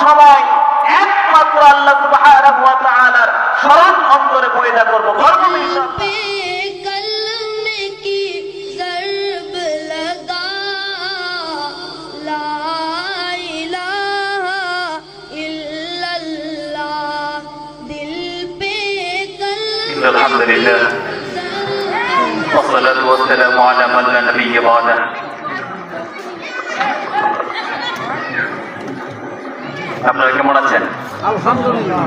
সময় একমাত্র আল্লাহ সুবহানাহু ওয়া তাআলার স্মরণ অন্তরে পয়দা করব। আলহামদুলিল্লাহ والصلاة والسلام على من لا نبي بعده আপনারা কেমন আছেন? আলহামদুলিল্লাহ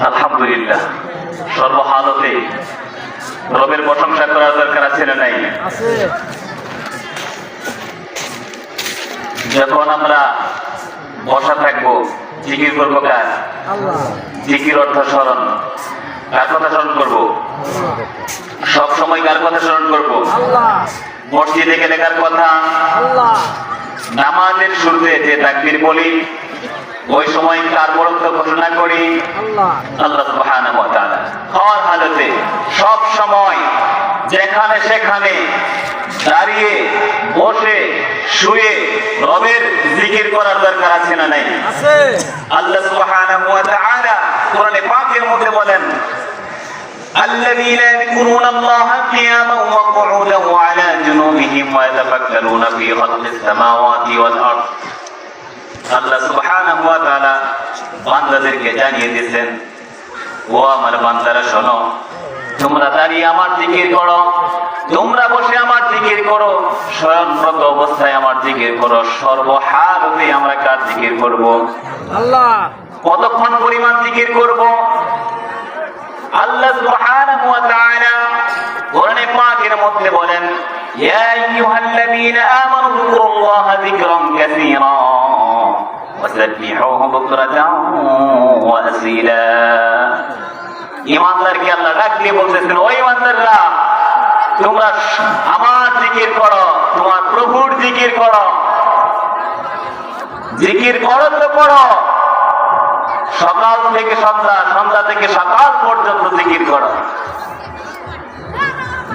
আলহামদুলিল্লাহ। সর্বহালতে রবের প্রশংসা করার দরকার আছে না নাই? আছে। যখন আমরা বসা থাকবো জিকির করবো কার? আল্লাহ। জিকির অর্থ স্মরণ। কার কথা স্মরণ করবো? সব সময় কার কথা স্মরণ করবো? আল্লাহ। মসজিদে গেলে কার কথা? আল্লাহ। নামাজের শুরুতে যে তাকবীর বলি ওই সময় কার বরত্ব ঘোষণা করি? আল্লাহ। আল্লাহ সুবহানাহু ওয়া তাআলা। হর হালতে সব সময় যেখানে সেখানে দাঁড়িয়ে বসে শুয়ে রবের জিকির করার দরকার আছে না নাই? আছে। আল্লাহ সুবহানাহু ওয়া তাআলা কোরআনে পাকের মধ্যে বলেন الذين يذكرون الله قياما وقعودا وعلى جنوبهم ويتفكرون في خلق السماوات والأرض আল্লাহ সুবহানাহু ওয়া তাআলা বান্দাদেরকে জানিয়ে দিয়েছেন, ও আমার বান্দারা শোনো, তোমরা দাঁড়িয়ে আমার জিকির করো, তোমরা বসে আমার জিকির করো, শয়নরত অবস্থায় আমার জিকির করো, সর্বহালতে আমরা কার জিকির করব? আল্লাহ। কতক্ষণ পরিমাণ জিকির করব? আল্লাহ সুবহানাহু ওয়া তাআলা কোরআনে পাকের মধ্যে বলেন, ইয়া আইয়ুহাল্লাযীনা আমানু যিকুরুল্লাহা যিকরান কাসীরা ওয়াসাব্বিহুহু বুকরাতান ওয়া আসীলা। ঈমানদারকে আল্লাহ ডাক দিয়ে বলতেছেন, ও ঈমানদাররা, তোমরা আমার জিকির করো, তোমার প্রভুর জিকির করো। জিকির করো তো করো, সকাল থেকে সন্ধ্যা, সন্ধ্যা থেকে সকাল পর্যন্ত জিকির করো।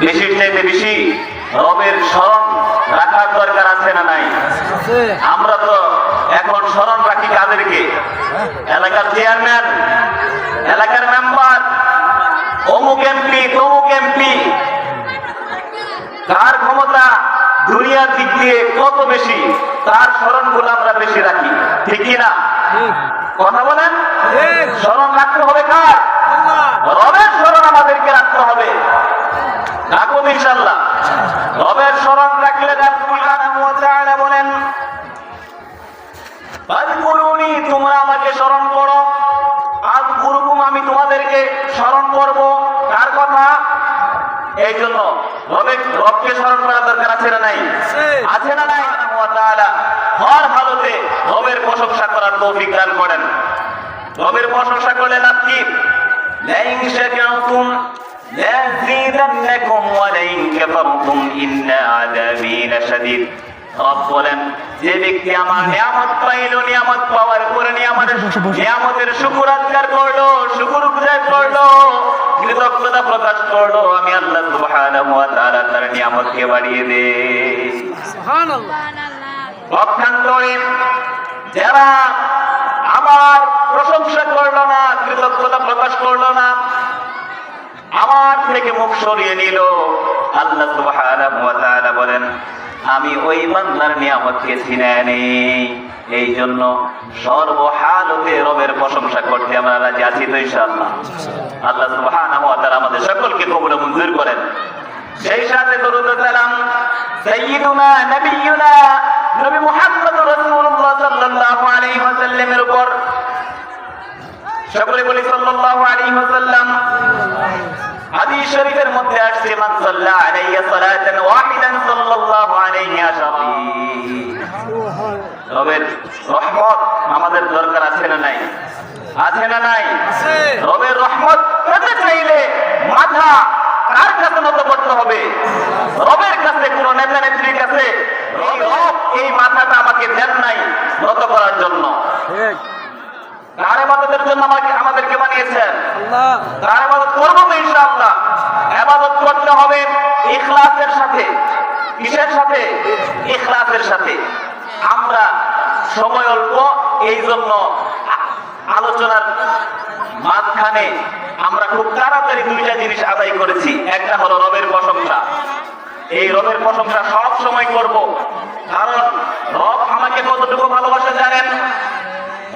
বেশির চাইতে বেশি রবের স্মরণ রাখার দরকার আছে না নাই? আছে। আমরা তো এখন স্মরণ রাখি কাদেরকে? এলাকার চেয়ারম্যান, এলাকার মেম্বার, অমুক এমপি, তমুক এমপি। কার ক্ষমতা দুনিয়ার দিক দিয়ে কত বেশি, তার স্মরণ গুলো আমরা বেশি রাখি, ঠিক কিনা? ঠিক। কথা বলেন। ঠিক। স্মরণ রাখতে হবে কার? আল্লাহ। রবের স্মরণ আমাদেরকে রাখতে হবে। রাখুন ইনশাআল্লাহ। রবের স্মরণ রাখলে আল্লাহ সুবহানাহু ওয়া তাআলা বলেন, ফাযকুরুনি, তোমরা আমাকে স্মরণ করো, আযকুরুকুম, আমি তোমাদেরকে স্মরণ করব। কার কথা? এই জন্য রবকে স্মরণ করার দরকার আছে না নাই? আছে না নাই? ওয়া তাআলা হর হালতে রবের প্রশংসা করার তৌফিক দান করেন। রবের প্রশংসা করলে লাভ কি? লাইন শাকারতুম লাযীদান্নাকুম ওয়া লাইন কাফারতুম ইন্না আযাবী লাশাদীদ। রব বলেন, যে ব্যক্তি আমার নিয়ামত পাইলো, নিয়ামত পাওয়ার পরে নিয়ামতের শুকর আদায় করলো, শুকর গুজার করলো, কৃতজ্ঞতা প্রকাশ করলো, আমি আল্লাহ সুবহানাহু ওয়া তাআলা তার নিয়ামতকে বাড়িয়ে দেই। সুবহানাল্লাহ। পক্ষান্তরে যারা আমার প্রশংসা করলো না, কৃতজ্ঞতা প্রকাশ করলো না, আমার থেকে মুখ সরিয়ে নিল, আল্লাহ সুবহানাহু ওয়া তাআলা বলেন, আমি ওই বান্দার নিয়ামতকে ছিনিয়ে নেই। এই জন্য সর্বহালতে রবের প্রশংসা করতে আমরা রাজি আছি তো ইনশাআল্লাহ। আল্লাহ সুবহানাহু ওয়া তাআলা আমাদের সকলকে কবুল ও মঞ্জুর করেন। সেই সাথে দরুদ ও সালাম সাইয়্যিদুনা নবিয়্যুনা নবী মুহাম্মদ রাসূলুল্লাহ সাল্লাল্লাহু আলাইহি ওয়াসাল্লামের উপর। সকলে বলি সাল্লাল্লাহু আলাইহি ওয়াসাল্লাম। হাদিস শরীফের মধ্যে আসছে, মান সাল্লা আলাইহি সালাতান ওয়াহিদান সাল্লাল্লাহু আলাইহি আশারি। রবের রহমত আমাদের দরকার আছে না নাই? আছে না নাই? রবের রহমত পেতে চাইলে মাথা কার কাছে নত করতে হবে? রবের কাছে। কোন নেতা নেত্রীর কাছে রব এই মাথাটা আমাকে দেন নাই নত করার জন্য। কার ইবাদতের জন্য আমাদেরকে বানিয়েছেন? আল্লাহ। কার ইবাদত করব তো ইনশাআল্লাহ। ইবাদত করতে হবে ইখলাসের সাথে। কিসের সাথে? ইখলাসের সাথে। আমরা সময় অল্প, এই জন্য আলোচনার মাঝখানে আমরা খুব তাড়াতাড়ি দুইটা জিনিস আদায় করেছি। একটা হলো রবের প্রশংসা। এই রবের প্রশংসা সব সময় করব, কারণ রব আমাকে কতটুকু ভালোবাসে জানেন?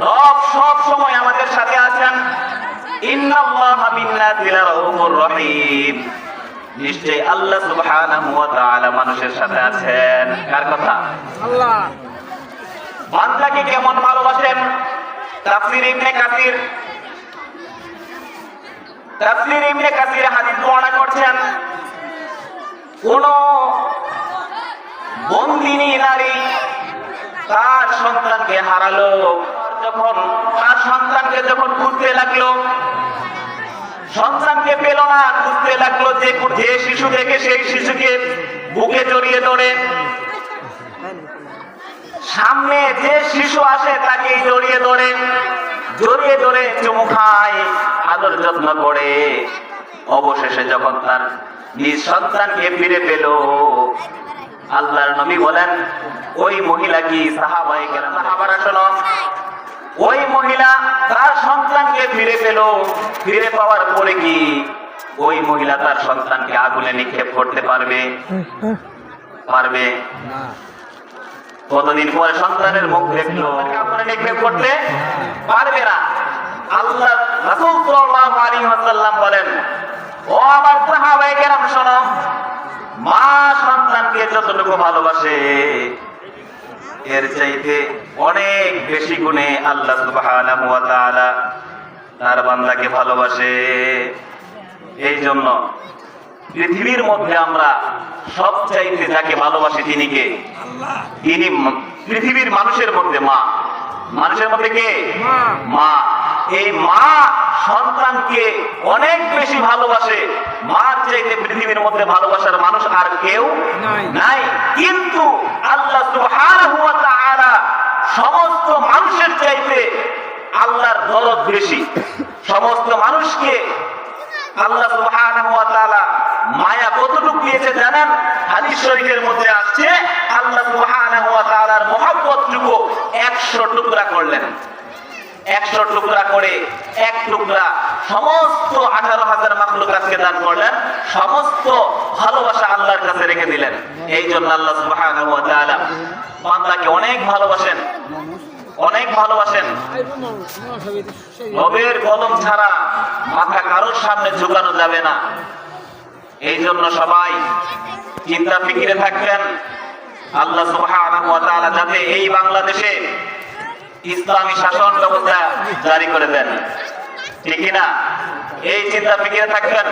রব সব সময় আমাদের সাথে আছেন। ইন্নাল্লাহা বিন-নাসি লারাউফুর রহিম। নিশ্চয়ই আল্লাহ সুবহানাহু ওয়া তাআলা মানুষের সাথে আছেন। কার কথা? আল্লাহ। বান্দাকে কেমন ভালোবাসেন? তাফসীর ইবনে কাসির হাদিস বর্ণনা করছেন, কোন বন্দিনী নারী তার সন্তানকে হারালো, যখন তার সন্তানকে যখন খুঁজতে লাগলো, সন্তানকে পেল না, খুঁজতে লাগলো, যে শিশু দেখে সেই শিশুকে বুকে জড়িয়ে ধরে, সামনে যে শিশু আসে তাকে জড়িয়ে ধরে চুমু খায়, আদর যত্ন করে। অবশেষে যখন তার নিজ সন্তানকে ফিরে পেল, আল্লাহর নবী বলেন, ওই মহিলা কি সাহাবায়ে কেরাম, সাহাবারা শোনো, ওই মহিলা তার সন্তানকে ফিরে পেল, ফিরে পাওয়ার পরে কি ওই মহিলা তার সন্তানকে আগুনে নিক্ষেপ করতে পারবে? কতদিন পরে সন্তানের মুখ দেখলো, আগুনে নিক্ষেপ করতে পারবে না। আল্লাহ রাসূল সাল্লাল্লাহু আলাইহি ওয়াসাল্লাম বলেন, ও আমার সাহাবায়ে কেরাম শোনো, মা সন্তানকে যতটুকু ভালোবাসে এর চাইতে অনেক বেশি গুণে আল্লাহ সুবহানাহু ওয়া তাআলা তার বান্দাকে ভালোবাসে। এই জন্য পৃথিবীর মধ্যে আমরা সবচাইতে যাকে ভালোবাসি তিনি কে? তিনি পৃথিবীর মানুষের মধ্যে মা। মানুষের মধ্যে কে? মা। এই মা সন্তানকে অনেক বেশি ভালোবাসে। মার চাইতে পৃথিবীর মধ্যে ভালোবাসার মানুষ আর কেউ নাই। কিন্তু আল্লাহ সুবহানাহু ওয়া তাআলা সমস্ত মানুষের চাইতে আল্লাহর দরদ বেশি। সমস্ত মানুষকে আল্লাহ সুবহানাহু ওয়া তাআলা মায়া কতটুকু দিয়েছে জানেন? হাদিস শরীফের মধ্যে আসছে, আল্লাহ সুবহানাহু ওয়া তাআলার মহব্বতটুকু 100 টুকরা করলেন। 100 টুকরা করে এক টুকরা সমস্ত 18,000 মাখলুকাতকে দান করলেন, সমস্ত ভালোবাসা আল্লাহর কাছে রেখে দিলেন। এই জন্য আল্লাহ সুবহানাহু ওয়া তাআলা বান্দাকে অনেক ভালোবাসেন, অনেক ভালোবাসেন। রবের কদম ছাড়া মাথা কারোর সামনে ঝুঁকানো যাবে না। এই জন্য সবাই চিন্তা ফিকিরে থাকবেন, আল্লাহ সুবহানাহু ওয়া তাআলা যাতে এই বাংলাদেশে ইসলামী শাসন ব্যবস্থা জারি করে দেন, ঠিক না? এই চিন্তা ফিকিরে থাকবেন,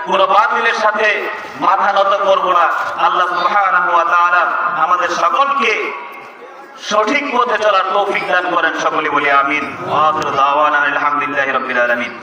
কোন বাতিলের সাথে মাথা নত করব না। আল্লাহ সুবহানাহু ওয়া তাআলা আমাদের সকলকে সঠিক পথে চলার তৌফিক দান করেন। সকলে বলি আমিন। ওয়া আখিরু দাওয়ানা আলহামদুলিল্লাহি রাব্বিল আলামিন।